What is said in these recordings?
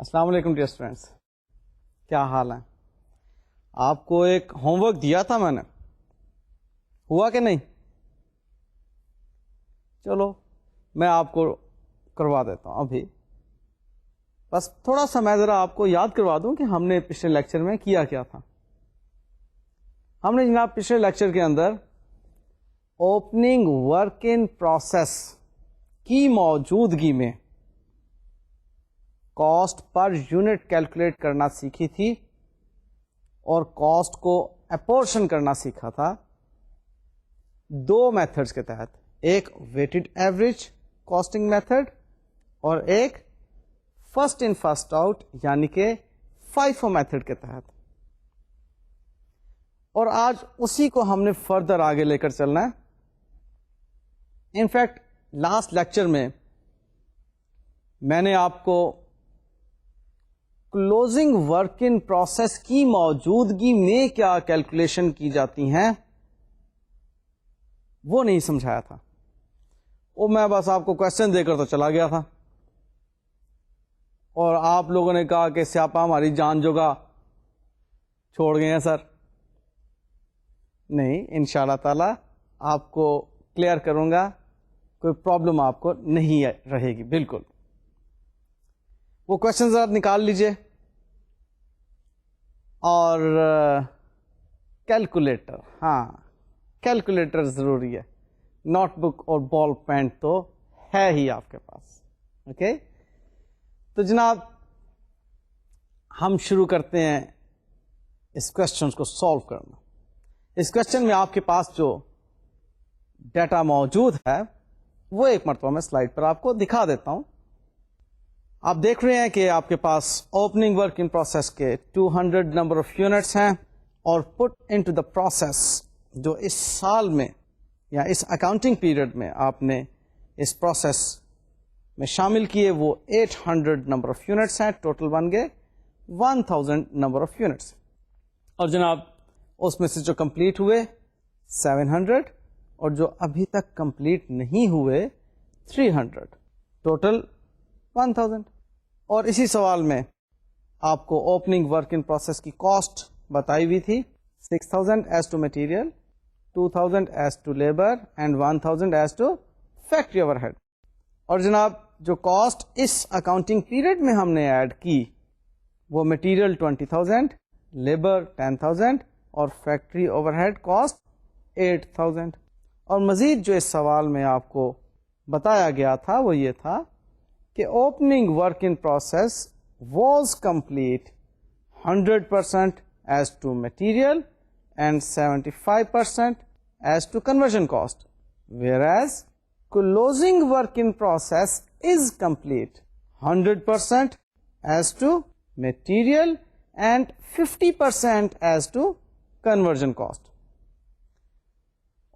السلام علیکم dear students, کیا حال ہے؟ آپ کو ایک ہوم ورک دیا تھا میں نے، ہوا کہ نہیں؟ چلو میں آپ کو کروا دیتا ہوں ابھی، بس تھوڑا سا میں ذرا آپ کو یاد کروا دوں کہ ہم نے پچھلے لیکچر میں کیا کیا تھا. ہم نے جناب پچھلے لیکچر کے اندر اوپننگ ورک ان پروسیس کی موجودگی میں کاسٹ پر یونٹ کیلکولیٹ کرنا سیکھی تھی اور کاسٹ کو اپورشن کرنا سیکھا تھا دو میتھڈز کے تحت، ایک ویٹڈ ایوریج کاسٹنگ میتھڈ اور ایک فرسٹ ان فرسٹ آؤٹ یعنی کہ فائفو میتھڈ کے تحت. اور آج اسی کو ہم نے فردر آگے لے کر چلنا ہے. انفیکٹ لاسٹ لیکچر میں نے آپ کو کلوزنگ ورک ان پروسیس کی موجودگی میں کیا کیلکولیشن کی جاتی ہیں وہ نہیں سمجھایا تھا. وہ میں بس آپ کو کوشچن دے کر تو چلا گیا تھا اور آپ لوگوں نے کہا کہ سیاپا ہماری جان جوگا چھوڑ گئے ہیں سر. نہیں، انشاءاللہ تعالی آپ کو کلیئر کروں گا، کوئی پرابلم آپ کو نہیں رہے گی. بالکل وہ کوشچن ذرا نکال لیجئے اور کیلکولیٹر، ہاں کیلکولیٹر ضروری ہے، نوٹ بک اور بال پین تو ہے ہی آپ کے پاس. اوکے تو جناب ہم شروع کرتے ہیں اس کوشچن کو سالو کرنا. اس کوشچن میں آپ کے پاس جو ڈیٹا موجود ہے وہ ایک مرتبہ میں سلائڈ پر آپ کو دکھا دیتا ہوں. آپ دیکھ رہے ہیں کہ آپ کے پاس اوپننگ ورک ان پروسیس کے 200 نمبر آف یونٹس ہیں اور پٹ انٹو دا پروسیس جو اس سال میں یا اس اکاؤنٹنگ پیریڈ میں آپ نے اس پروسیس میں شامل کیے وہ 800 نمبر آف یونٹس ہیں. ٹوٹل بن گئے 1000 نمبر آف یونٹس. اور جناب اس میں سے جو کمپلیٹ ہوئے 700 اور جو ابھی تک کمپلیٹ نہیں ہوئے 300، ٹوٹل 1000. اور اسی سوال میں آپ کو اوپننگ ورک ان پروسیس کی کاسٹ بتائی ہوئی تھی 6000 as to material, 2000 as to labour and 1000 as to factory over head. اور جناب جو کاسٹ اس اکاؤنٹنگ پیریڈ میں ہم نے ایڈ کی وہ مٹیریل 20000، لیبر 10000 اور فیکٹری اوور ہیڈ کاسٹ 8000. اور مزید جو اس سوال میں آپ کو بتایا گیا تھا وہ یہ تھا کہ opening work in process was complete 100% as to material and 75% as to conversion cost, whereas closing work in process is complete 100% as to material and 50% as to conversion cost.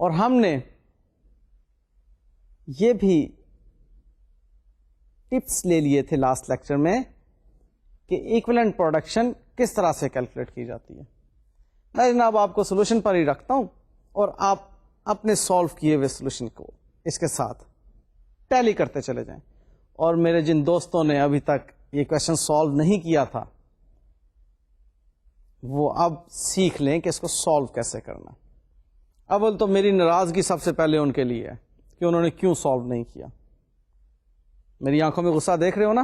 اور ہم نے یہ بھی ٹپس لے لیے تھے لاسٹ لیکچر میں کہ ایکویلنٹ پروڈکشن کس طرح سے کیلکولیٹ کی جاتی ہے. میں جناب آپ کو سولوشن پر ہی رکھتا ہوں اور آپ اپنے سالو کیے ہوئے سولوشن کو اس کے ساتھ ٹیلی کرتے چلے جائیں. اور میرے جن دوستوں نے ابھی تک یہ کوشچن سالو نہیں کیا تھا وہ اب سیکھ لیں کہ اس کو سالو کیسے کرنا. اول تو میری ناراضگی سب سے پہلے ان کے لیے ہے کہ انہوں نے کیوں سالو نہیں کیا. میری آنکھوں میں غصہ دیکھ رہے ہو نا؟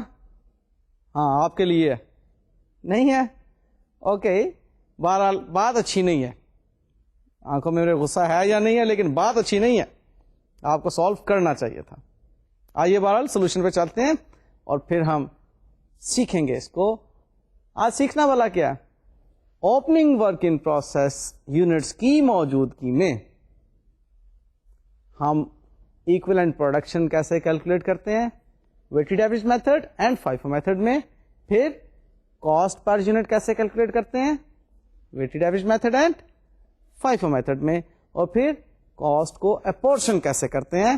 ہاں آپ کے لیے نہیں ہے. اوکے بہرحال بات اچھی نہیں ہے، آنکھوں میں میرے غصہ ہے یا نہیں ہے لیکن بات اچھی نہیں ہے، آپ کو سالو کرنا چاہیے تھا. آئیے بہرحال سولوشن پہ چلتے ہیں اور پھر ہم سیکھیں گے اس کو. آج سیکھنا والا کیا ہے؟ Opening work in process units کی موجودگی میں ہم ایکویلنٹ پروڈکشن کیسے کیلکولیٹ کرتے ہیں weighted average method and FIFO method میں، پھر کاسٹ پر یونٹ کیسے کیلکولیٹ کرتے ہیں weighted average method and FIFO method میں، اور پھر کاسٹ کو اپورشن کیسے کرتے ہیں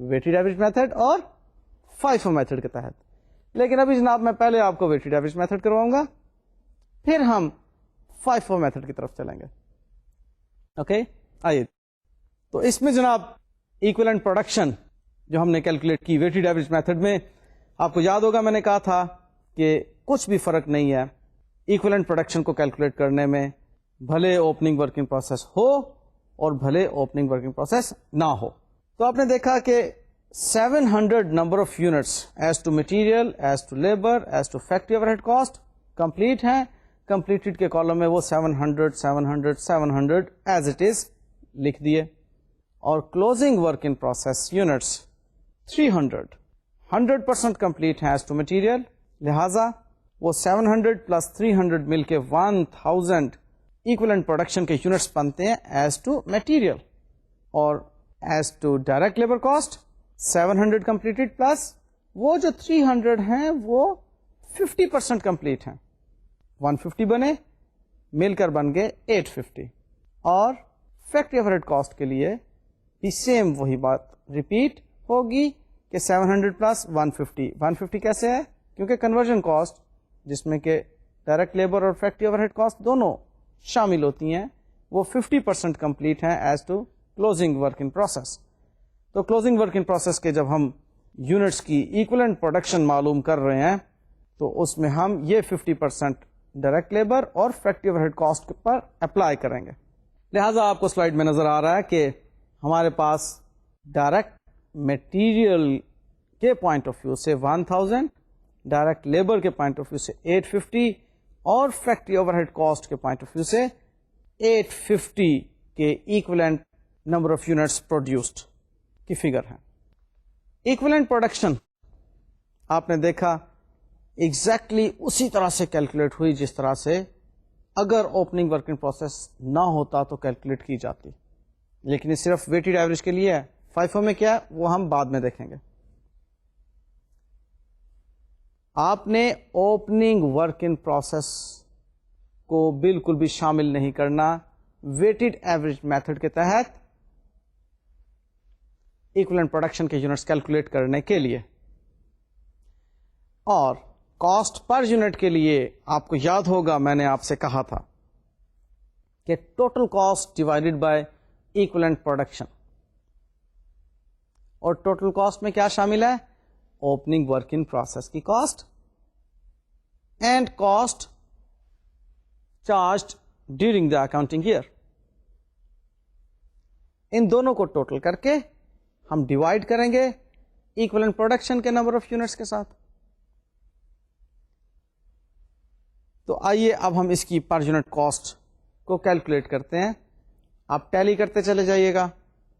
ویٹڈ ایوریج میتھڈ اور فائفو میتھڈ کے تحت. لیکن ابھی جناب میں پہلے آپ کو ویٹڈ ایوریج میتھڈ کرواؤں گا پھر ہم فائفو میتھڈ کی طرف چلیں گے. اوکے آئیے. تو اس میں جناب ایکویلنٹ پروڈکشن جو ہم نے کیلکولیٹ کی ویٹڈ ایوریج میتھڈ میں، آپ کو یاد ہوگا میں نے کہا تھا کہ کچھ بھی فرق نہیں ہے ایکویلنٹ پروڈکشن کو کیلکولیٹ کرنے میں، بھلے اوپننگ ورکنگ پروسیس ہو اور بھلے اوپننگ ورکنگ پروسیس نہ ہو. تو آپ نے دیکھا کہ 700 number of units as to material, as to labour, as to factory over head cost complete ہیں. کمپلیٹڈ کے کالم میں وہ 700 700 700 ایز اٹ از لکھ دیے. اور closing work in process units 300 100% complete ہیں ایز ٹو مٹیریل، لہذا وہ 700 پلس 300 مل کے 1000 ایکویلنٹ پروڈکشن کے یونٹس بنتے ہیں ایز ٹو مٹیریل. اور as to direct labour cost 700 completed plus وہ جو 300 ہیں وہ 50% کمپلیٹ ہیں. 150 بنے، مل کر بن گئے 850. اور فیکٹری اوور ہیڈ کاسٹ کے لیے بھی سیم وہی بات ریپیٹ ہوگی کہ 700 پلس 150. 150 کیسے ہے؟ کیونکہ کنورژن کاسٹ جس میں کہ ڈائریکٹ لیبر اور فیکٹری اوور ہیڈ کاسٹ دونوں شامل ہوتی ہیں وہ 50% کمپلیٹ ہیں as to closing work in process. تو کلوزنگ ورک ان پروسیس کے جب ہم یونٹس کی ایکویلنٹ پروڈکشن معلوم کر رہے ہیں تو اس میں ہم یہ 50% ڈائریکٹ لیبر اور فیکٹری اوور ہیڈ کاسٹ پر اپلائی کریں گے. لہذا آپ کو سلائڈ میں نظر آ رہا ہے کہ ہمارے پاس ڈائریکٹ مٹیریل کے پوائنٹ آف ویو سے 1000، ڈائریکٹ لیبر کے پوائنٹ آف ویو سے 850 اور فیکٹری اوور ہیڈ کاسٹ کے پوائنٹ آف ویو سے 850 کے equivalent number of units produced کی فگر ہے. ایکویلنٹ پروڈکشن آپ نے دیکھا ایگزیکٹلی اسی طرح سے کیلکولیٹ ہوئی جس طرح سے اگر اوپننگ ورکنگ پروسیس نہ ہوتا تو کیلکولیٹ کی جاتی، لیکن یہ صرف ویٹڈ ایوریج کے لیے ہے. FIFO میں کیا ہے وہ ہم بعد میں دیکھیں گے. آپ نے اوپننگ ورک ان پروسیس کو بالکل بھی شامل نہیں کرنا ویٹڈ ایوریج میتھڈ کے تحت ایکویلنٹ پروڈکشن کے یونٹس کیلکولیٹ کرنے کے لیے. اور کاسٹ پر یونٹ کے لیے آپ کو یاد ہوگا میں نے آپ سے کہا تھا کہ total cost divided by equivalent production, اور ٹوٹل کاسٹ میں کیا شامل ہے؟ اوپننگ ورک ان پروسیس کی cost and cost charged during the accounting year. ان دونوں کو ٹوٹل کر کے ہم ڈیوائڈ کریں گے ایکویلنٹ پروڈکشن کے نمبر آف یونٹس کے ساتھ. تو آئیے اب ہم اس کی پر یونٹ کاسٹ کو کیلکولیٹ کرتے ہیں. آپ ٹیلی کرتے چلے جائیے گا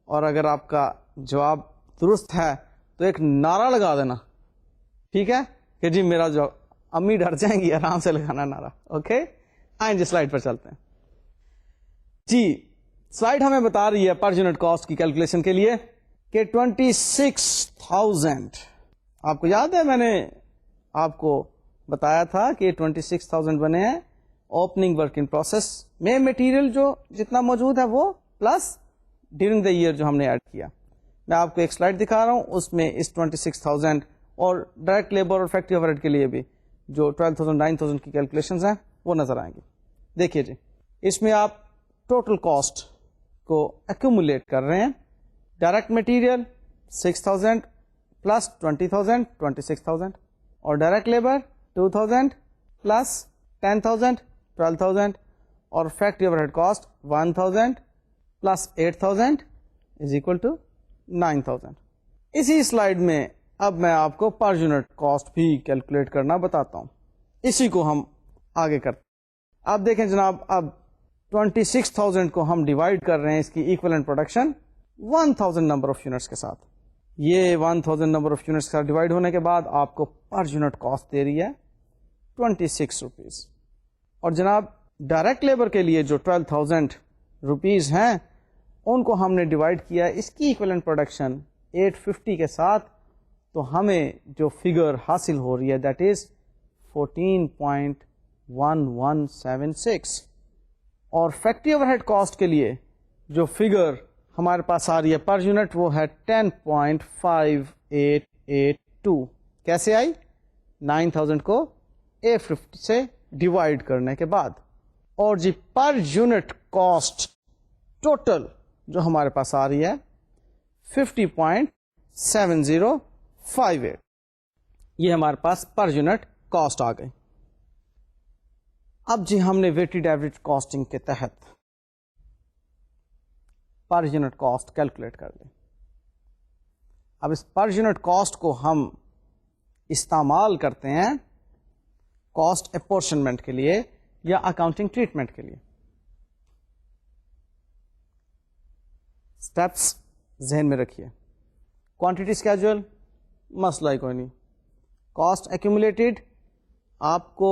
اور اگر آپ کا جواب درست ہے تو ایک نعرہ لگا دینا، ٹھیک ہے کہ جی میرا جو امی ڈر جائیں گی، آرام سے لگانا نعرہ. اوکے آئیں جی سلائڈ پر چلتے ہیں. جی سلائڈ ہمیں بتا رہی ہے پر یونٹ کاسٹ کی کیلکولیشن کے لیے کہ 26,000. آپ کو یاد ہے میں نے آپ کو بتایا تھا کہ 26,000 بنے ہیں اوپننگ ورک ان پروسیس میں مٹیریل جو جتنا موجود ہے وہ پلس ڈیورنگ دا ایئر جو ہم نے ایڈ کیا. میں آپ کو ایک سلائڈ دکھا رہا ہوں، اس میں اس 26,000 اور ڈائریکٹ لیبر اور فیکٹری اوور ہیڈ کے لیے بھی جو 12,000 9,000 کی کیلکولیشنز ہیں وہ نظر آئیں گی. دیکھیے جی اس میں آپ ٹوٹل کاسٹ کو ایکومولیٹ کر رہے ہیں. ڈائریکٹ مٹیریل 6,000 پلس 20,000 26,000 اور ڈائریکٹ لیبر 2,000 پلس 10,000 12,000 اور factory over head cost 1,000 plus 8,000 is equal to 9,000. اسی سلائڈ میں اب میں آپ کو پر یونٹ کاسٹ بھی کیلکولیٹ کرنا بتاتا ہوں. اسی کو ہم آگے کرتے ہیں. اب دیکھیں جناب، اب 26,000 کو ہم ڈیوائڈ کر رہے ہیں اس کی equivalent production 1,000 number of units کے ساتھ. یہ 1,000 نمبر آف یونٹس کا ڈیوائڈ ہونے کے بعد آپ کو پر یونٹ کاسٹ دے رہی ہے 26 روپیز. اور جناب ڈائریکٹ لیبر کے لیے جو 12,000 روپیز ہیں ان کو ہم نے ڈیوائڈ کیا اس کی ایکویلنٹ پروڈکشن 850 کے ساتھ، تو ہمیں جو فگر حاصل ہو رہی ہے دیٹ از 14.1176. اور فیکٹری اوور ہیڈ کاسٹ کے لیے جو فگر ہمارے پاس آ رہی ہے پر یونٹ وہ ہے 10.5882. کیسے آئی؟ 9,000 کو 850 سے ڈیوائڈ کرنے کے بعد. اور جی پر یونٹ کاسٹ ٹوٹل جو ہمارے پاس آ رہی ہے 50.7058. یہ ہمارے پاس پر یونٹ کاسٹ آ گئی. اب جی ہم نے ویٹڈ ایوریج کاسٹنگ کے تحت پر یونٹ کاسٹ کیلکولیٹ کر لی. اب اس پر یونٹ کاسٹ کو ہم استعمال کرتے ہیں کاسٹ اپورشنمنٹ کے لیے یا اکاؤنٹنگ ٹریٹمنٹ کے لیے. اسٹیپس ذہن میں رکھیے. کوانٹٹی اسکیجول مسئلہ ہی کوئی نہیں. کاسٹ ایکومولیٹڈ آپ کو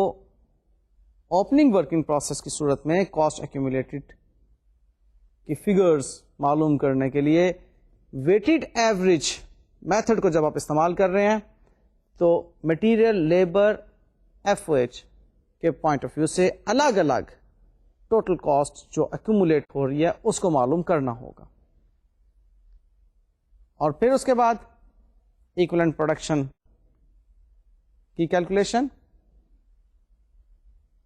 اوپننگ ورکنگ پروسیس کی صورت میں کاسٹ ایکومولیٹڈ کی فگرز معلوم کرنے کے لیے ویٹڈ ایوریج میتھڈ کو جب آپ استعمال کر رہے ہیں تو material labour F O H کے پوائنٹ آف ویو سے الگ الگ ٹوٹل کاسٹ جو ایکومولیٹ ہو رہی ہے اس کو معلوم کرنا ہوگا. اور پھر اس کے بعد ایکویلنٹ پروڈکشن کی کیلکولیشن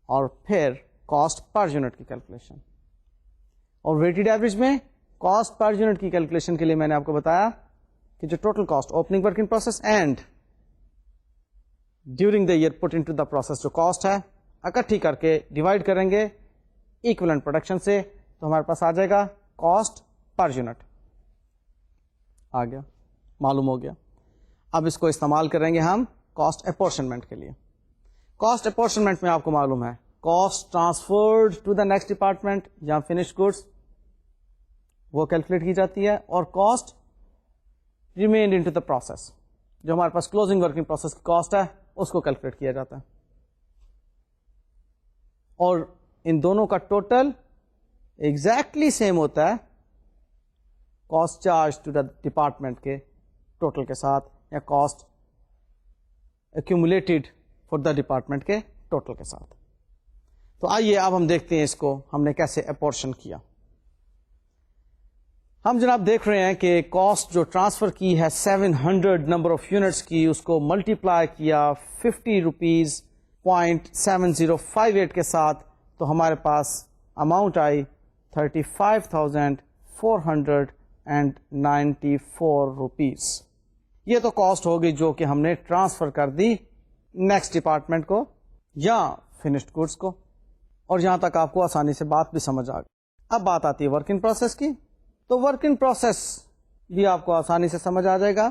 اور پھر کاسٹ پر یونٹ کی کیلکولیشن. اور ویٹڈ ایوریج میں کاسٹ پر یونٹ کی کیلکولیشن کے لیے میں نے آپ کو بتایا کہ جو total cost opening working process and during the year put into the process جو کاسٹ ہے اکٹھی کر کے ڈیوائڈ کریں گے ایکویلنٹ پروڈکشن سے تو ہمارے پاس آ جائے گا کاسٹ پر یونٹ. آ گیا, معلوم ہو گیا. اب اس کو استعمال کریں گے ہم کاسٹ اپورشنمنٹ کے لیے. کاسٹ اپورشنمنٹ میں آپ کو معلوم ہے cost transferred to the next department یا فنشڈ گڈس وہ کیلکولیٹ کی جاتی ہے, اور cost remained into the process جو ہمارے پاس کلوزنگ ورکنگ پروسیس کی کاسٹ ہے اس کو کیلکولیٹ کیا جاتا ہے. اور ان دونوں کا ٹوٹل ایگزیکٹلی سیم ہوتا ہے cost charge to the department کے ٹوٹل کے ساتھ یا cost accumulated for the department کے ٹوٹل کے ساتھ. تو آئیے اب ہم دیکھتے ہیں اس کو ہم نے کیسے اپورشن کیا. ہم جناب دیکھ رہے ہیں کہ کاسٹ جو ٹرانسفر کی ہے 700 نمبر آف یونٹس کی, اس کو ملٹیپلائی کیا 50 روپیز .7058 کے ساتھ تو ہمارے پاس اماؤنٹ آئی 35,494 روپیز. یہ تو کاسٹ ہوگی جو کہ ہم نے ٹرانسفر کر دی نیکسٹ ڈپارٹمنٹ کو یا فنشڈ گڈس کو, اور یہاں تک آپ کو آسانی سے بات بھی سمجھ آ گئی. اب بات آتی ہے ورکنگ پروسیس کی. تو ورکنگ پروسیس بھی آپ کو آسانی سے سمجھ آ جائے گا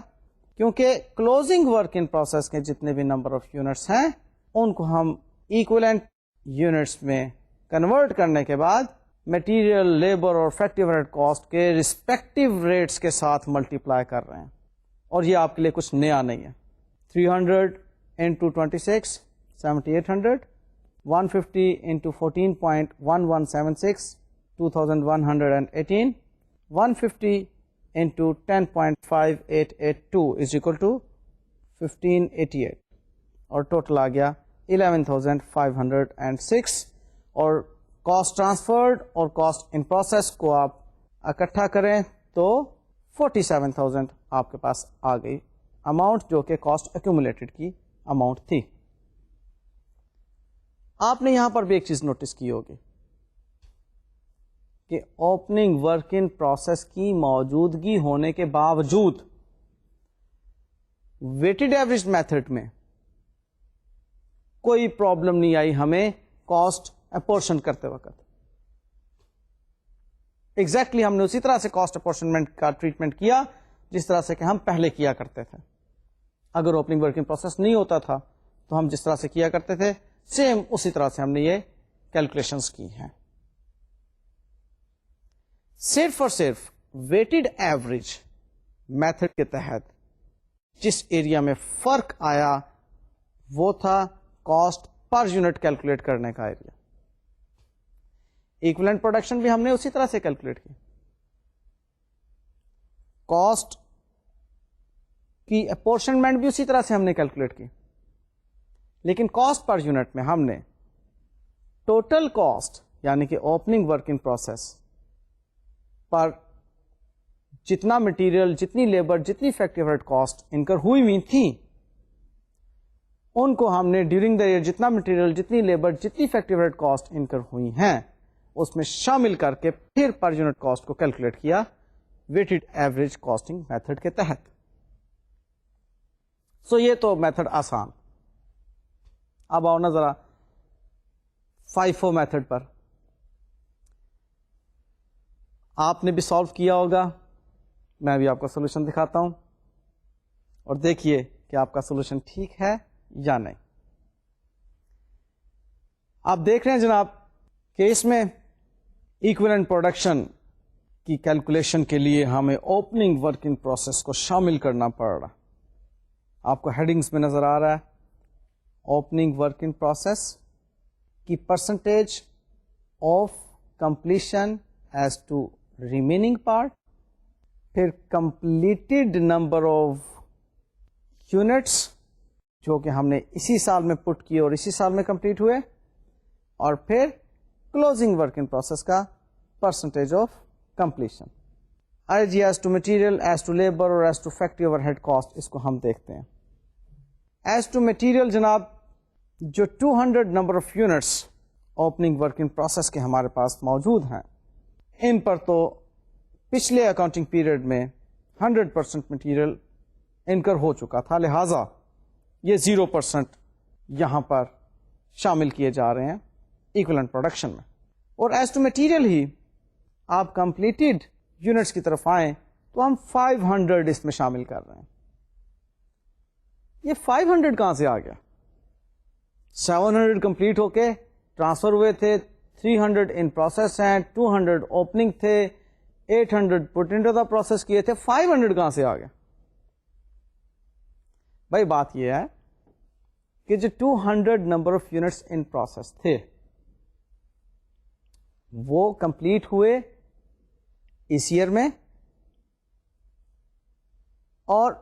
کیونکہ کلوزنگ ورکنگ پروسیس کے جتنے بھی نمبر آف یونٹس ہیں ان کو ہم ایکویلنٹ یونٹس میں کنورٹ کرنے کے بعد مٹیریل لیبر اور فیکٹری ریٹ کاسٹ کے رسپیکٹو ریٹس کے ساتھ ملٹیپلائی کر رہے ہیں. اور یہ آپ کے لیے کچھ نیا نہیں ہے. 300 into 26 7800 150 into 14.1176 2118 150 into 10.5882 is equal to 1588 اور ٹوٹل آ گیا 11,506. اور کاسٹ ٹرانسفرڈ اور کاسٹ ان پروسیس کو آپ اکٹھا کریں تو 47,000 آپ کے پاس آ گئی اماؤنٹ جو کہ کاسٹ ایکومولیٹڈ کی اماؤنٹ تھی. آپ نے یہاں پر بھی ایک چیز نوٹس کی ہوگی کہ اوپننگ ورکنگ پروسیس کی موجودگی ہونے کے باوجود ویٹڈ ایوریج میتھڈ میں کوئی پرابلم نہیں آئی ہمیں کاسٹ اپورشن کرتے وقت. ایگزیکٹلی ہم نے اسی طرح سے کاسٹ اپورشنمنٹ کا ٹریٹمنٹ کیا جس طرح سے کہ ہم پہلے کیا کرتے تھے. اگر اوپننگ ورکنگ پروسیس نہیں ہوتا تھا تو ہم جس طرح سے کیا کرتے تھے سیم اسی طرح سے ہم نے یہ کیلکولیشنز کی ہیں. صرف اور صرف ویٹڈ ایوریج میتھڈ کے تحت جس ایریا میں فرق آیا وہ تھا کاسٹ پر یونٹ کیلکولیٹ کرنے کا ایریا. ایکویلنٹ پروڈکشن بھی ہم نے اسی طرح سے کیلکولیٹ کی. کاسٹ کی اپورشنمنٹ بھی اسی طرح سے ہم نے کیلکولیٹ کی. لیکن کاسٹ پر یونٹ میں ہم نے ٹوٹل کاسٹ یعنی کہ اوپننگ ورکنگ پروسیس پر جتنا مٹیریل جتنی لیبر جتنی فیکٹری ریٹ کاسٹ انکر ہوئی ہوئی تھی ان کو ہم نے ڈیورنگ دا ایئر جتنا مٹیریل جتنی لیبر جتنی فیکٹری ریٹ کاسٹ انکر ہوئی ہیں اس میں شامل کر کے پھر پر یونٹ کاسٹ کو کیلکولیٹ کیا ویٹڈ ایوریج کاسٹنگ میتھڈ کے تحت. سو یہ تو میتھڈ آسان. اب آؤ نا ذرا FIFO میتھڈ پر. آپ نے بھی سالو کیا ہوگا, میں بھی آپ کو سولوشن دکھاتا ہوں اور دیکھیے کہ آپ کا سولوشن ٹھیک ہے یا نہیں. آپ دیکھ رہے ہیں جناب کہ اس میں ایکویلنٹ پروڈکشن کی کیلکولیشن کے لیے ہمیں اوپننگ ورکنگ پروسیس کو شامل کرنا پڑ رہا. آپ کو ہیڈنگز میں نظر آ رہا ہے اوپننگ ورکنگ پروسیس کی percentage of completion as to remaining part, پھر کمپلیٹڈ نمبر آف یونٹس جو کہ ہم نے اسی سال میں پٹ کیے اور اسی سال میں کمپلیٹ ہوئے, اور پھر کلوزنگ ورکنگ پروسیس کا پرسنٹیج آف کمپلیشن. آئی جی as to material, as to labour اور as to factory over head cost, اس کو ہم دیکھتے ہیں. ایز ٹو مٹیریل جناب جو 200 number of units opening working process کے ہمارے پاس موجود ہیں, ان پر تو پچھلے اکاؤنٹنگ پیریڈ میں 100% مٹیریل انکر ہو چکا تھا, لہذا یہ 0% یہاں پر شامل کیے جا رہے ہیں ایکویلنٹ پروڈکشن میں. اور ایز ٹو مٹیریل ہی آپ کمپلیٹڈ یونٹس کی طرف آئیں تو ہم 500 اس میں شامل کر رہے ہیں. یہ 500 کہاں سے آ گیا؟ 700 کمپلیٹ ہو کے ٹرانسفر ہوئے تھے, 300 ان پروسیس ہیں, 200 اوپننگ تھے, 800 پٹ انٹو دا پروسیس کیے تھے, 500 کہاں سے آ گیا؟ بھائی بات یہ ہے کہ جو 200 number of units in process تھے وہ کمپلیٹ ہوئے اس ایئر میں, اور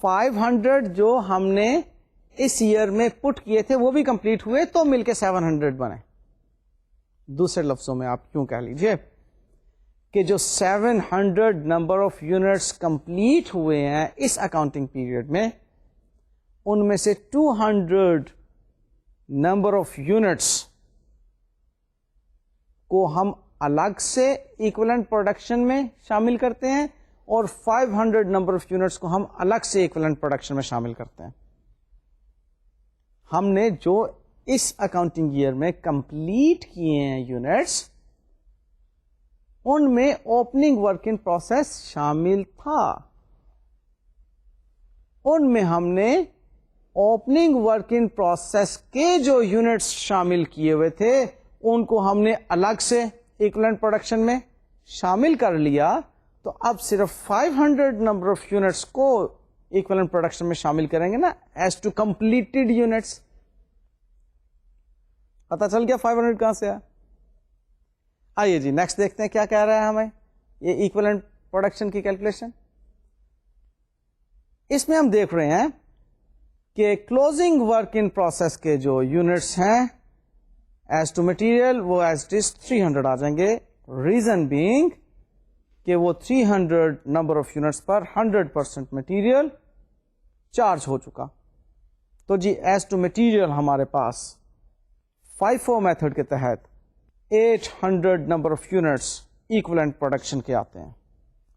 500 جو ہم نے اس ایئر میں پٹ کیے تھے وہ بھی کمپلیٹ ہوئے, تو مل کے 700 بنے. دوسرے لفظوں میں آپ کیوں کہہ لیجئے کہ جو 700 نمبر آف یونٹس کمپلیٹ ہوئے ہیں اس اکاؤنٹنگ پیریڈ میں, ان میں سے 200 نمبر آف یونٹس کو ہم الگ سے ایکویلنٹ پروڈکشن میں شامل کرتے ہیں, اور 500 نمبر آف یونٹس کو ہم الگ سے ایکویلنٹ پروڈکشن میں شامل کرتے ہیں. ہم نے جو اس اکاؤنٹنگ ایئر میں کمپلیٹ کیے ہیں یونٹس, ان میں اوپننگ ورکنگ پروسیس شامل تھا. ان میں ہم نے اوپننگ ورکنگ پروسیس کے جو یونٹس شامل کیے ہوئے تھے ان کو ہم نے الگ سے ایکویلنٹ پروڈکشن میں شامل کر لیا. تو اب صرف 500 نمبر آف یونٹس کو ایکویلنٹ پروڈکشن میں شامل کریں گے نا, ایز ٹو کمپلیٹڈ یونٹس. پتا چل گیا 500 کہاں سے ہے. آئیے جی نیکسٹ دیکھتے ہیں کیا کہہ رہا ہے ہمیں یہ ایکویلنٹ پروڈکشن کی کیلکولیشن. اس میں ہم دیکھ رہے ہیں کہ کلوزنگ ورک ان پروسیس کے جو یونٹس ہیں ایز ٹو مٹیریل وہ ایز اٹ از 300 آ جائیں گے. ریزن بینگ کہ وہ 300 نمبر آف یونٹس پر 100% مٹیریل چارج ہو چکا. تو جی ایز ٹو مٹیریل ہمارے پاس FIFO میتھڈ کے تحت 800 number of units equivalent production کے آتے ہیں,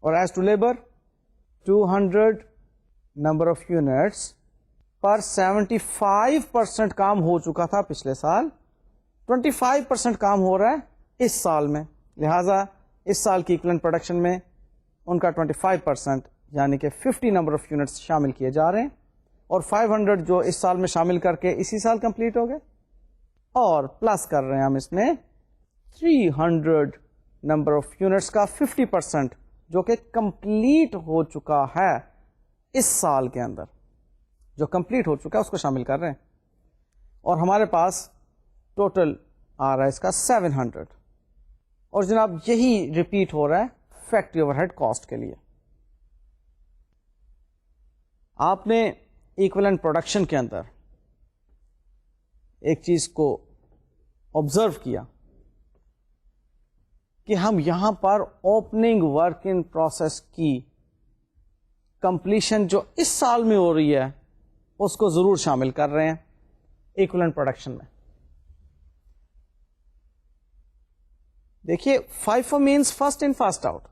اور as to labour 200 number of units پر 75% کام ہو چکا تھا پچھلے سال, 25% کام ہو رہا ہے اس سال میں, لہذا اس سال کی ایکویلنٹ پروڈکشن میں ان کا 25% یعنی کہ 50 نمبر آف یونٹس شامل کیے جا رہے ہیں, اور 500 جو اس سال میں شامل کر کے اسی سال کمپلیٹ ہو گئے, اور پلس کر رہے ہیں ہم اس میں 300 نمبر آف یونٹس کا 50% جو کہ کمپلیٹ ہو چکا ہے اس سال کے اندر, جو کمپلیٹ ہو چکا ہے اس کو شامل کر رہے ہیں, اور ہمارے پاس ٹوٹل آ رہا ہے اس کا 700. اور جناب یہی ریپیٹ ہو رہا ہے فیکٹری اوور ہیڈ کاسٹ کے لیے. آپ نے ایکویلنٹ پروڈکشن کے اندر ایک چیز کو آبزرو کیا کہ ہم یہاں پر اوپننگ ورک ان پروسیس کی کمپلیشن جو اس سال میں ہو رہی ہے اس کو ضرور شامل کر رہے ہیں ایکویلنٹ پروڈکشن میں. دیکھیے FIFO means first in first out,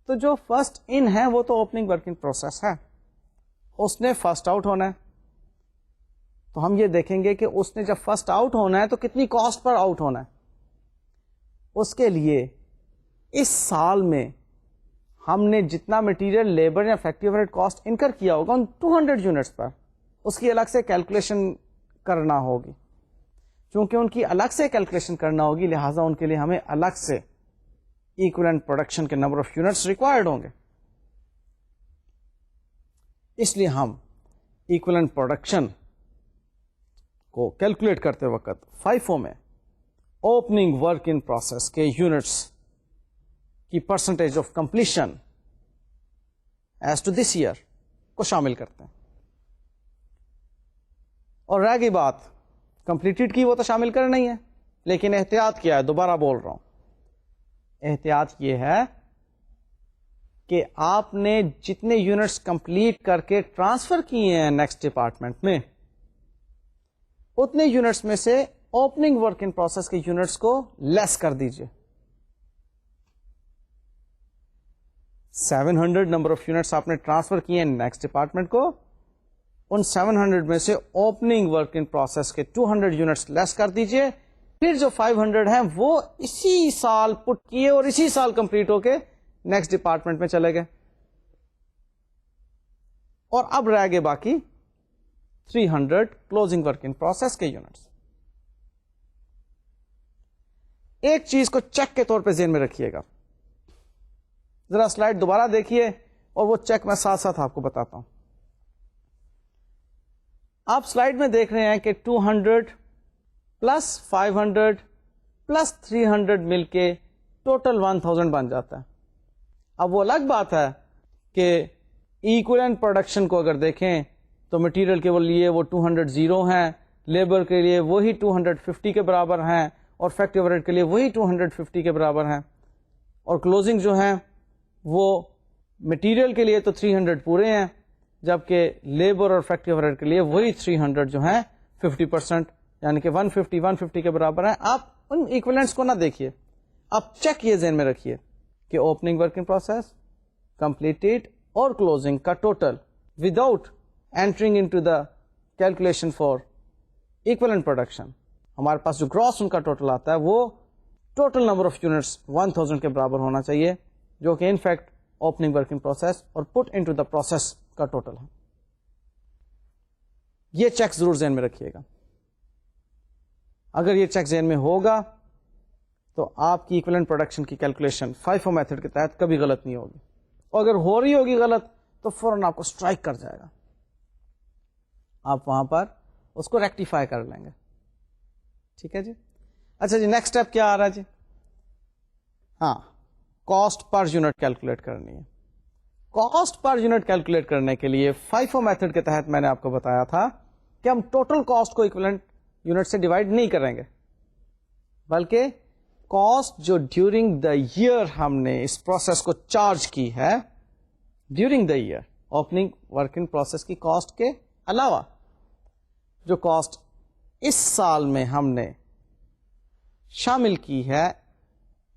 تو جو فرسٹ ان ہے وہ تو اوپننگ ورکنگ پروسیس ہے, اس نے فرسٹ آؤٹ ہونا ہے. تو ہم یہ دیکھیں گے کہ اس نے جب فرسٹ آؤٹ ہونا ہے تو کتنی کاسٹ پر آؤٹ ہونا ہے. اس کے لیے اس سال میں ہم نے جتنا مٹیریل لیبر یا factory over head cost incur کیا ہوگا ان 200 یونٹس پر, اس کی الگ سے کیلکولیشن کرنا ہوگی. چونکہ ان کی الگ سے کیلکولیشن کرنا ہوگی, لہٰذا ان کے لیے ہمیں الگ سے ایکویلنٹ پروڈکشن کے نمبر آف یونٹس ریکوائرڈ ہوں گے. اس لیے ہم ایکویلنٹ پروڈکشن کو کیلکولیٹ کرتے وقت FIFO میں اوپننگ ورک ان پروسیس کے یونٹس کی percentage of completion as to this year کو شامل کرتے ہیں. اور رہ گئی بات کمپلیٹڈ کی, وہ تو شامل کر نہیں ہے, لیکن احتیاط کیا ہے, دوبارہ بول رہا ہوں, احتیاط یہ ہے کہ آپ نے جتنے یونٹس کمپلیٹ کر کے ٹرانسفر کیے ہیں نیکسٹ ڈپارٹمنٹ میں, اتنے یونٹس میں سے اوپننگ ورک ان پروسیس کے یونٹس کو لیس کر دیجئے. 700 نمبر آف یونٹس آپ نے ٹرانسفر کیے ہیں نیکسٹ ڈپارٹمنٹ کو, ان 700 میں سے اوپننگ ورک ان پروسیس کے 200 یونٹس لیس کر دیجئے. پھر جو 500 ہیں وہ اسی سال پٹ کیے اور اسی سال کمپلیٹ ہو کے نیکسٹ ڈپارٹمنٹ میں چلے گئے, اور اب رہ گئے باقی 300 کلوزنگ ورک ان پروسیس کے یونٹس. ایک چیز کو چیک کے طور پہ ذہن میں رکھیے گا, ذرا سلائڈ دوبارہ دیکھیے اور وہ چیک میں ساتھ ساتھ آپ کو بتاتا ہوں. آپ سلائڈ میں دیکھ رہے ہیں کہ 200 پلس 500 پلس 300 مل کے ٹوٹل 1000 بن جاتا ہے. اب وہ الگ بات ہے کہ ایکویلنٹ پروڈکشن کو اگر دیکھیں تو مٹیریل کے لیے وہ 200 زیرو ہیں, لیبر کے لیے وہی 250 کے برابر ہیں, اور فیکٹری اوور ہیڈ کے لیے وہی 250 کے برابر ہیں, اور کلوزنگ جو ہیں وہ مٹیریل کے لیے تو 300 پورے ہیں, جبکہ لیبر اور فیکٹری اوور ہیڈ کے لیے وہی 300 جو ہیں 50%, یعنی کہ 150 کے برابر ہیں. آپ ان ایکویلنٹس کو نہ دیکھیے, آپ چیک یہ ذہن میں رکھیے کہ opening work in process, completed اور کلوزنگ کا total without entering into the calculation for equivalent production, ہمارے پاس جو گراس ان کا ٹوٹل آتا ہے وہ ٹوٹل نمبر آف یونٹس 1000 کے برابر ہونا چاہیے, جو کہ in fact opening work in process اور پٹ انٹو دا پروسیس کا ٹوٹل ہے. یہ چیک ضرور ذہن میں رکھیے گا. اگر یہ چیک ذہن میں ہوگا تو آپ کی ایکویلنٹ پروڈکشن کی کیلکولیشن FIFO میتھڈ کے تحت کبھی غلط نہیں ہوگی, اور اگر ہو رہی ہوگی غلط تو فوراً آپ کو اسٹرائک کر جائے گا, آپ وہاں پر اس کو ریکٹیفائی کر لیں گے. ٹھیک ہے جی. اچھا جی, نیکسٹ اسٹیپ کیا آ رہا ہے جی؟ ہاں, کاسٹ پر یونٹ کیلکولیٹ کرنی ہے. کاسٹ پر یونٹ کیلکولیٹ کرنے کے لیے FIFO میتھڈ کے تحت میں نے آپ کو بتایا تھا کہ ہم ٹوٹل کاسٹ کو ایکویلنٹ یونٹ سے ڈیوائڈ نہیں کریں گے, بلکہ کاسٹ جو ڈیورنگ دا ایئر ہم نے اس پروسیس کو چارج کی ہے, during the year opening work in process کی کاسٹ کے علاوہ جو کاسٹ اس سال میں ہم نے شامل کی ہے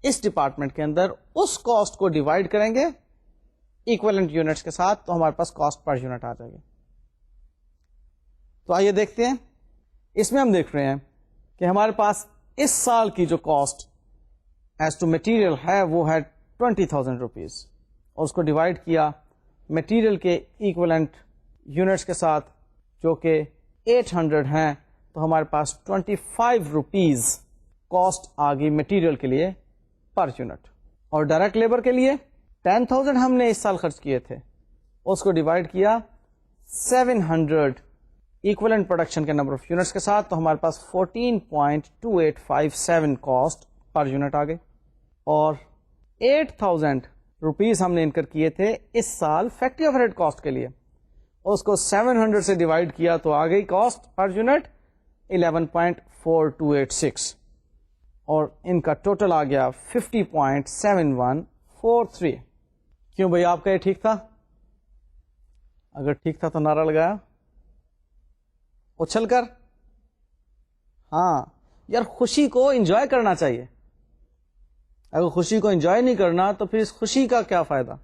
اس ڈپارٹمنٹ کے اندر, اس کاسٹ کو ڈیوائڈ کریں گے ایکویلنٹ یونٹس کے ساتھ, تو ہمارے پاس کاسٹ پر یونٹ آ جائے گی. تو آئیے دیکھتے ہیں. اس میں ہم دیکھ رہے ہیں کہ ہمارے پاس اس سال کی جو کاسٹ ایز ٹو مٹیریل ہے وہ ہے 20,000 روپیز, اور اس کو ڈیوائڈ کیا مٹیریل کے ایکویلنٹ یونٹس کے ساتھ جو کہ 800 ہیں, تو ہمارے پاس 25 روپیز کاسٹ آ گئی مٹیریل کے لیے پر یونٹ. اور ڈائریکٹ لیبر کے لیے 10,000 ہم نے اس سال خرچ کیے تھے, اس کو ڈیوائڈ کیا 700 ایکویلنٹ پروڈکشن کے نمبر آف یونٹس کے ساتھ, تو ہمارے پاس 14.2857 کاسٹ پر یونٹ آ گئی. اور 8,000 روپیز ہم نے انکر کیے تھے اس سال فیکٹری اوور ہیڈ کاسٹ کے لیے, اس کو 700 سے ڈیوائڈ کیا تو آ گئی کاسٹ پر یونٹ 11.4286, اور ان کا ٹوٹل آ گیا 50.7143. کیوں بھائی, آپ کا یہ ٹھیک تھا؟ اگر ٹھیک تھا تو نعرہ لگایا اچھل کر. ہاں یار, خوشی کو انجوائے کرنا چاہیے. اگر خوشی کو انجوائے نہیں کرنا تو پھر اس خوشی کا کیا فائدہ؟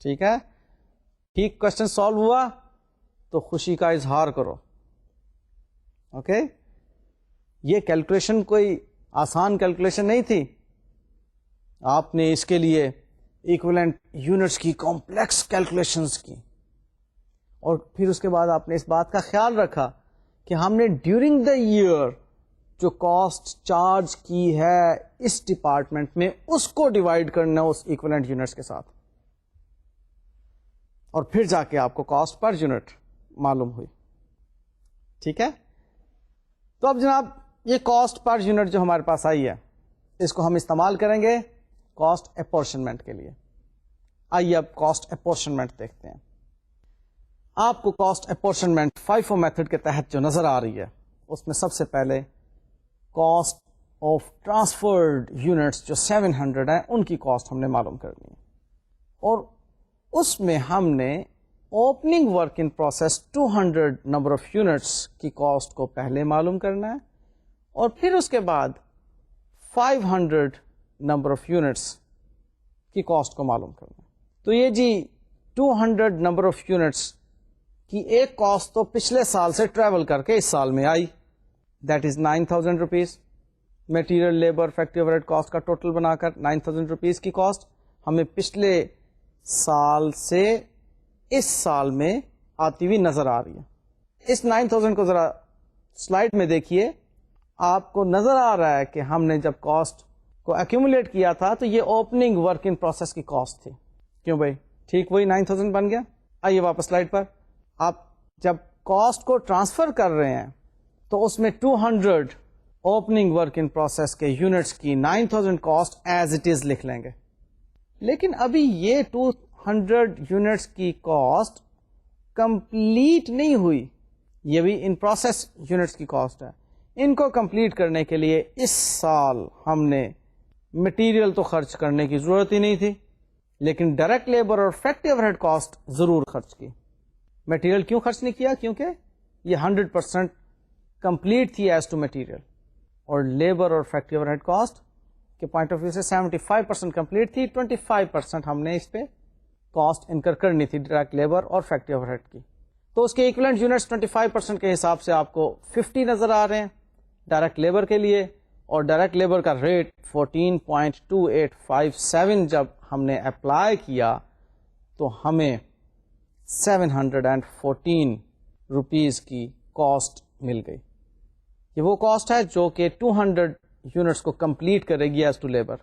ٹھیک ہے, ٹھیک, کوشچن سالو ہوا تو خوشی کا اظہار کرو. اوکے یہ کیلکولیشن کوئی آسان کیلکولیشن نہیں تھی. آپ نے اس کے لیے ایکویلنٹ یونٹس کی کمپلیکس کیلکولیشنز کی, اور پھر اس کے بعد آپ نے اس بات کا خیال رکھا کہ ہم نے ڈیورنگ دا ایئر جو کاسٹ چارج کی ہے اس ڈپارٹمنٹ میں اس کو ڈیوائڈ کرنا اس ایکویلنٹ یونٹس کے ساتھ, اور پھر جا کے آپ کو کاسٹ پر یونٹ معلوم ہوئی. ٹھیک ہے, تو اب جناب یہ کاسٹ پر یونٹ جو ہمارے پاس آئی ہے اس کو ہم استعمال کریں گے کاسٹ اپورشنمنٹ کے لیے. آئیے اب کاسٹ اپورشنمنٹ دیکھتے ہیں. آپ کو کاسٹ اپورشنمنٹ FIFO میتھڈ کے تحت جو نظر آ رہی ہے اس میں سب سے پہلے کاسٹ آف ٹرانسفرڈ یونٹس جو 700 ہیں ان کی کاسٹ ہم نے معلوم کرنی ہے, اور اس میں ہم نے opening work in process 200 number of units کی کاسٹ کو پہلے معلوم کرنا ہے, اور پھر اس کے بعد 500 نمبر آف یونٹس کی کاسٹ کو معلوم کرنا ہے. تو یہ جی 200 نمبر آف یونٹس کی ایک کاسٹ تو پچھلے سال سے ٹریول کر کے اس سال میں آئی, that is 9000 rupees. Material labour factory over head cost کا ٹوٹل بنا کر 9000 روپیز کی کاسٹ ہمیں پچھلے سال سے اس سال میں آتی ہوئی نظر آ رہی ہے. اس 9000 کو ذرا سلائڈ میں دیکھیے, آپ کو نظر آ رہا ہے کہ ہم نے جب کاسٹ کو ایکومولیٹ کیا تھا تو یہ اوپننگ ورک ان پروسیس کی کاسٹ تھی. کیوں بھائی, ٹھیک وہی 9000 بن گیا. آئیے واپس سلائڈ پر. آپ جب کاسٹ کو ٹرانسفر کر رہے ہیں تو اس میں 200 اوپننگ ورک ان پروسیس کے یونٹس کی 9000 کاسٹ ایز اٹ از لکھ لیں گے. لیکن ابھی یہ 200 یونٹس کی کاسٹ کمپلیٹ نہیں ہوئی, یہ بھی ان پروسیس یونٹس کی کاسٹ ہے. ان کو کمپلیٹ کرنے کے لیے اس سال ہم نے مٹیریل تو خرچ کرنے کی ضرورت ہی نہیں تھی, لیکن ڈائریکٹ لیبر اور فیکٹری اوور ہیڈ کاسٹ ضرور خرچ کی. مٹیریل کیوں خرچ نہیں کیا, کیونکہ یہ 100% کمپلیٹ تھی ایز ٹو مٹیریل, اور لیبر اور فیکٹری اوور ہیڈ کاسٹ کے پوائنٹ آف ویو سے 75% کمپلیٹ تھی. 25% ہم نے اس پہ کاسٹ انکر کرنی تھی ڈائریکٹ لیبر اور فیکٹری اوور ہیڈ کی. تو اس کے ایکویلنٹ یونٹس 25% کے حساب سے آپ کو 50 نظر آ رہے ہیں ڈائریکٹ لیبر کے لیے, اور ڈائریکٹ لیبر کا ریٹ 14.2857 جب ہم نے اپلائی کیا تو ہمیں 714 روپیز کی کاسٹ مل گئی. یہ وہ کاسٹ ہے جو کہ 200 یونٹس کو کمپلیٹ کرے گی ایز ٹو لیبر,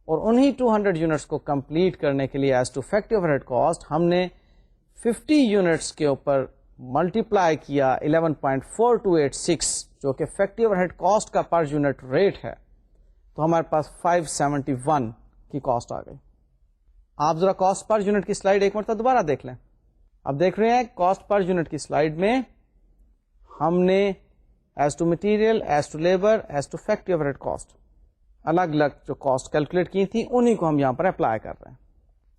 اور انہی 200 یونٹس کو کمپلیٹ کرنے کے لیے as to factory over head cost ہم نے 50 یونٹس کے اوپر ملٹیپلائی کیا 11.4286 جو کہ فیکٹری اوور ہیڈ کاسٹ کا پر یونٹ ریٹ ہے, تو ہمارے پاس 571 کی کاسٹ آ گئی. آپ ذرا کاسٹ پر یونٹ کی سلائڈ ایک مرتبہ دوبارہ دیکھ لیں. اب دیکھ رہے ہیں کاسٹ پر یونٹ کی سلائڈ میں ہم نے as to material, as to labour, as to factory over head cost الگ الگ جو کاسٹ کیلکولیٹ کی تھی انہیں کو ہم یہاں پر اپلائی کر رہے ہیں.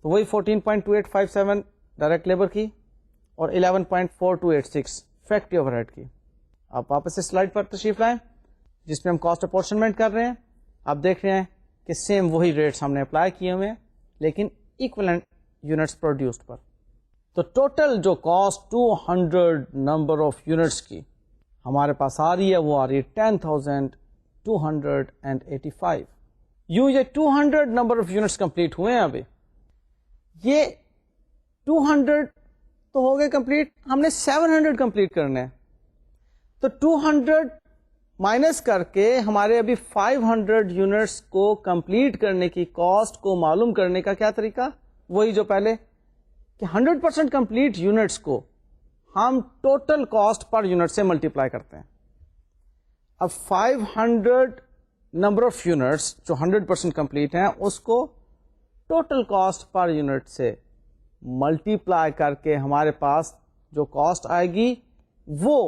تو وہی 14.2857 ڈائریکٹ لیبر کی اور 11.4286 فیکٹری اوور ہیڈ کی. آپ واپس اس سلائڈ پر تشریف لائیں جس میں ہم کاسٹ اپورشنمنٹ کر رہے ہیں. آپ دیکھ رہے ہیں کہ سیم وہی ریٹس ہم نے اپلائی کیے ہوئے ہیں لیکن ایکویلنٹ یونٹس پروڈیوسڈ پر. تو ٹوٹل جو کاسٹ 200 نمبر آف یونٹس کی ہمارے پاس آ رہی ہے وہ آ رہی ہے 10,285. یوں یہ 200 نمبر آف یونٹس کمپلیٹ ہوئے ہیں. ابھی یہ 200 تو ہو گئے کمپلیٹ, ہم نے 700 کمپلیٹ کرنے ہیں. تو 200 مائنس کر کے ہمارے ابھی 500 یونٹس کو کمپلیٹ کرنے کی کاسٹ کو معلوم کرنے کا کیا طریقہ, وہی جو پہلے کہ 100% کمپلیٹ یونٹس کو ہم ٹوٹل کاسٹ پر یونٹ سے ملٹیپلائی کرتے ہیں. اب 500 نمبر آف یونٹس جو 100% کمپلیٹ ہیں اس کو ٹوٹل کاسٹ پر یونٹ سے ملٹیپلائی کر کے ہمارے پاس جو کاسٹ آئے گی وہ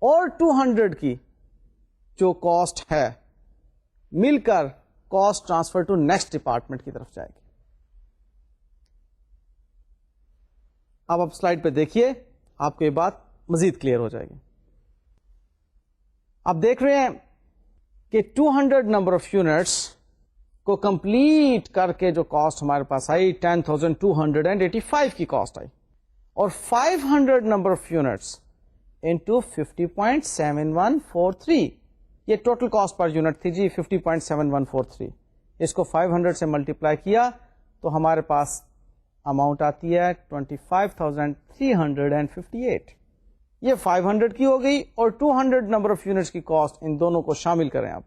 اور 200 کی جو کاسٹ ہے مل کر cost transfer to next department کی طرف جائے گی. اب آپ سلائڈ پہ دیکھیے, آپ کو یہ بات مزید کلیئر ہو جائے گی. آپ دیکھ رہے ہیں کہ 200 نمبر آف یونٹس کو کمپلیٹ کر کے جو کاسٹ ہمارے پاس آئی 10,285 کی کاسٹ آئی, اور 500 نمبر آف یونٹس انٹو 50.7143. یہ ٹوٹل کاسٹ پر یونٹ تھی جی 50.7143. اس کو 500 سے ملٹیپلائی کیا تو ہمارے پاس اماؤنٹ آتی ہے 25,358. یہ 500 کی ہو گئی اور 200 نمبر آف یونٹس کی کاسٹ, ان دونوں کو شامل کریں آپ.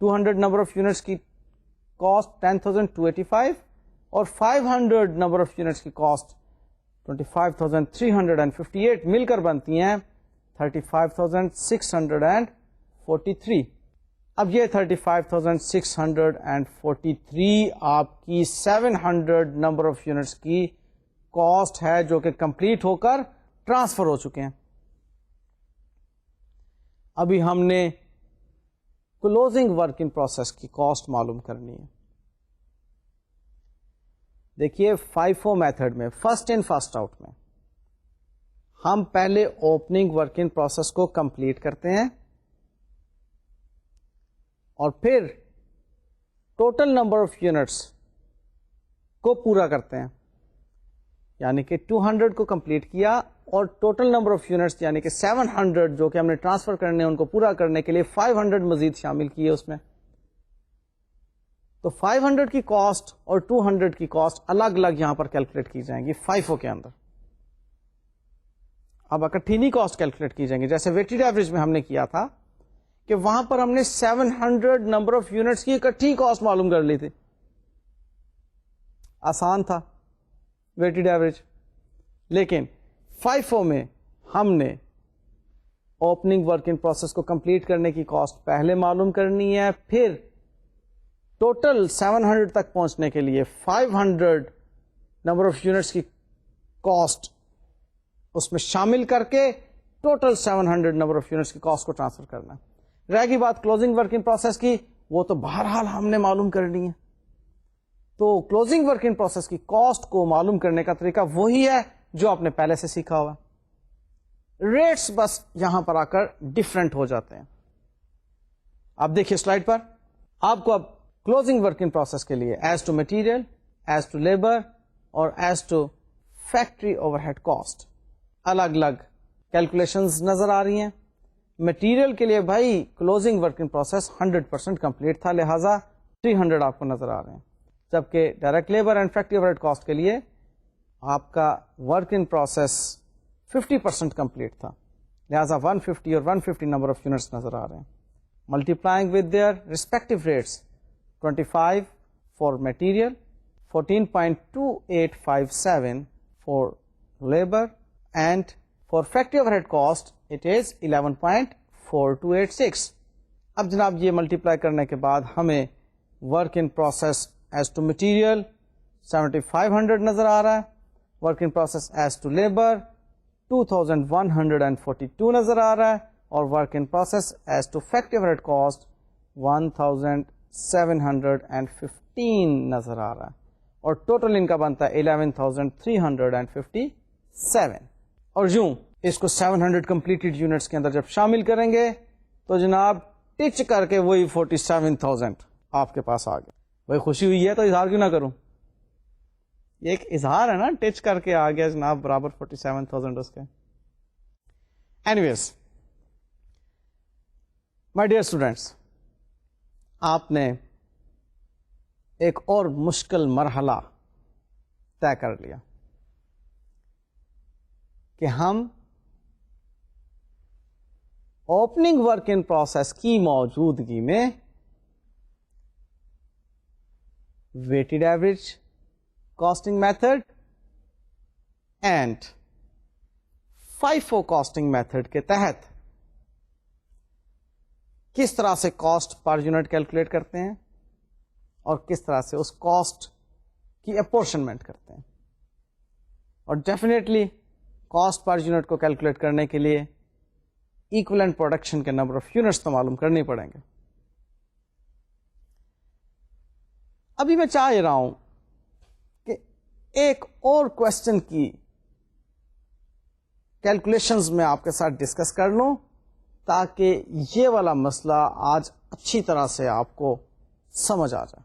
200 نمبر آف یونٹس کی کاسٹ 10,285 اور 500 نمبر آف یونٹس کی کاسٹ 25,358 مل کر بنتی ہیں 35,643. اب یہ 35,643 آپ کی 700 نمبر آف یونٹس کی کاسٹ ہے جو کہ کمپلیٹ ہو کر ٹرانسفر ہو چکے ہیں. ابھی ہم نے کلوزنگ ورک ان پروسیس کی کاسٹ معلوم کرنی ہے. دیکھیے FIFO میتھڈ میں فرسٹ ان فرسٹ آؤٹ میں ہم پہلے اوپننگ ورک ان پروسیس کو کمپلیٹ کرتے ہیں اور پھر ٹوٹل نمبر آف یونٹس کو پورا کرتے ہیں, یعنی کہ 200 کو کمپلیٹ کیا اور ٹوٹل نمبر آف یونٹس یعنی کہ 700 جو کہ ہم نے ٹرانسفر کرنے ان کو پورا کرنے کے لیے 500 مزید شامل کیے اس میں. تو 500 کی کاسٹ اور 200 کی کاسٹ الگ الگ یہاں پر کیلکولیٹ کی جائیں گی FIFO کے اندر. اب اکٹھی نہیں کاسٹ کیلکولیٹ کی جائیں گی جیسے ویٹڈ ایوریج میں ہم نے کیا تھا کہ وہاں پر ہم نے 700 نمبر آف یونٹس کی اکٹھی کاسٹ معلوم کر لی تھی, آسان تھا ویٹڈ ایوریج. لیکن FIFO میں ہم نے اوپننگ ورک ان پروسیس کو کمپلیٹ کرنے کی کاسٹ پہلے معلوم کرنی ہے, پھر ٹوٹل 700 تک پہنچنے کے لیے 500 نمبر آف یونٹس کی کاسٹ اس میں شامل کر کے ٹوٹل 700 نمبر آف یونٹس کی کاسٹ کو ٹرانسفر کرنا. رہ گئی بات کلوزنگ ورک ان پروسیس کی, وہ تو بہرحال ہم نے معلوم کرنی ہے. تو کلوزنگ ورک ان پروسیس کی کاسٹ کو معلوم کرنے کا طریقہ وہی ہے جو آپ نے پہلے سے سیکھا ہوا. ریٹس بس یہاں پر آ کر ڈفرینٹ ہو جاتے ہیں. آپ دیکھیے سلائڈ پر, آپ کو اب کلوزنگ ورک ان پروسیس کے لیے as to material, as to labour اور as to factory over head cost الگ الگ کیلکولیشنز نظر آ رہی ہیں. مٹیریل کے لیے بھائی closing work in process 100% complete تھا, لہذا 300 آپ کو نظر آ رہے ہیں. جبکہ direct labour and factory over head cost کے لیے آپ کا ورک ان پروسیس 50% کمپلیٹ تھا, لہذا 150 اور 150 نمبر آف یونٹس نظر آ رہے ہیں. Multiplying with their respective rates 25 for material, 14.2857 for labour and for factory over head cost it is 11.4286. اب جناب یہ ملٹیپلائی کرنے کے بعد ہمیں work in process as to material 7500 نظر آ رہا ہے, work in process as to labour 2142 نظر آ رہا ہے, اور work in process as to factory over head cost 1715 نظر آ رہا ہے, اور ٹوٹل ان کا بنتا ہے 11357. اور یوں اس کو 700 کمپلیٹڈ یونٹس کے اندر جب شامل کریں گے تو جناب ٹچ کر کے وہی 47,000 آپ کے پاس آ گئے. بھائی خوشی ہوئی ہے تو اظہار کیوں نہ کروں, یہ ایک اظہار ہے نا, ٹچ کر کے آ گیا جناب برابر 47,000 اس کے. اینیویز مائی ڈیئر اسٹوڈینٹس, آپ نے ایک اور مشکل مرحلہ طے کر لیا کہ ہم اوپننگ ورک ان پروسیس کی موجودگی میں weighted average costing method and FIFO costing method کے تحت کس طرح سے کاسٹ پر یونٹ کیلکولیٹ کرتے ہیں اور کس طرح سے اس کاسٹ کی اپورشنمنٹ کرتے ہیں. اور ڈیفینیٹلی کاسٹ پر یونٹ کو کیلکولیٹ کرنے کے لیے ایکویلنٹ پروڈکشن کے نمبر آف یونٹس تو معلوم کرنے پڑیں گے. ابھی میں چاہ رہا ہوں کہ ایک اور کوشچن کی کیلکولیشنز میں آپ کے ساتھ ڈسکس کر لوں تاکہ یہ والا مسئلہ آج اچھی طرح سے آپ کو سمجھ آ جائے.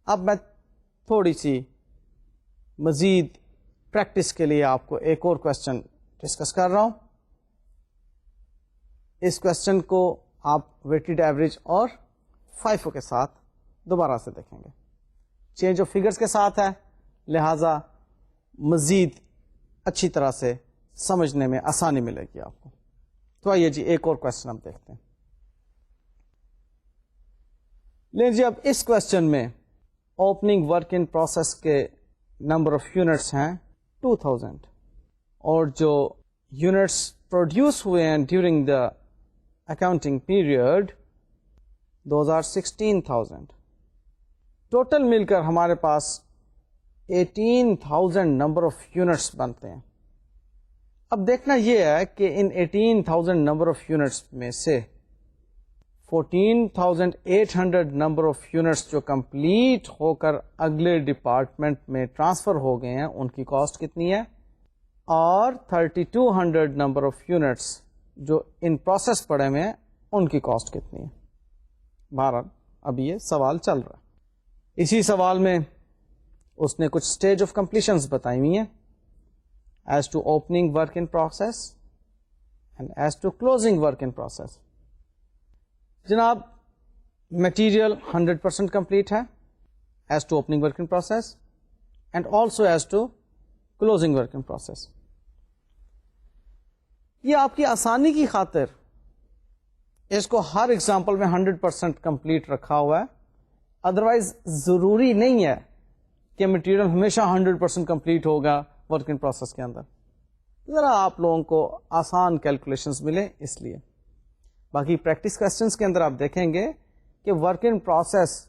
اب میں تھوڑی سی مزید پریکٹس کے لیے آپ کو ایک اور کوشچن ڈسکس کر رہا ہوں. اس کوشچن کو آپ ویٹڈ ایوریج اور FIFO کے ساتھ دوبارہ سے دیکھیں گے. چینج آف فگرز کے ساتھ ہے, لہذا مزید اچھی طرح سے سمجھنے میں آسانی ملے گی آپ کو. تو آئیے جی ایک اور کوشچن ہم دیکھتے ہیں. لیں جی, اب اس کوشچن میں اوپننگ ورک ان پروسیس کے نمبر آف یونٹس ہیں 2000 اور جو یونٹس پروڈیوس ہوئے ہیں during the accounting period those are 16,000. Total مل کر ہمارے پاس 18,000 نمبر آف یونٹس بنتے ہیں. اب دیکھنا یہ ہے کہ ان 18,000 نمبر آف یونٹس میں سے 14,800 نمبر آف یونٹس جو کمپلیٹ ہو کر اگلے ڈپارٹمنٹ میں ٹرانسفر ہو گئے ہیں ان کی کاسٹ کتنی ہے, اور 3,200 نمبر آف یونٹس جو ان پروسیس پڑے ہوئے ہیں ان کی کاسٹ کتنی ہے. بہرحال اب یہ سوال چل رہا ہے. اسی سوال میں اس نے کچھ اسٹیج آف کمپلیشنز بتائی ہوئی ہیں as to opening work in process and as to closing work in process. جناب مٹیریل 100% کمپلیٹ ہے as to opening work in process and also as to closing work in process. یہ آپ کی آسانی کی خاطر اس کو ہر ایگزامپل میں 100% کمپلیٹ رکھا ہوا ہے. ادروائز ضروری نہیں ہے کہ مٹیریل ہمیشہ 100% کمپلیٹ ہوگا ورک ان پروسیس کے اندر. ذرا آپ لوگوں کو آسان کیلکولیشنز ملے اس لیے. باقی پریکٹس کوسچنس کے اندر آپ دیکھیں گے کہ ورک ان پروسیس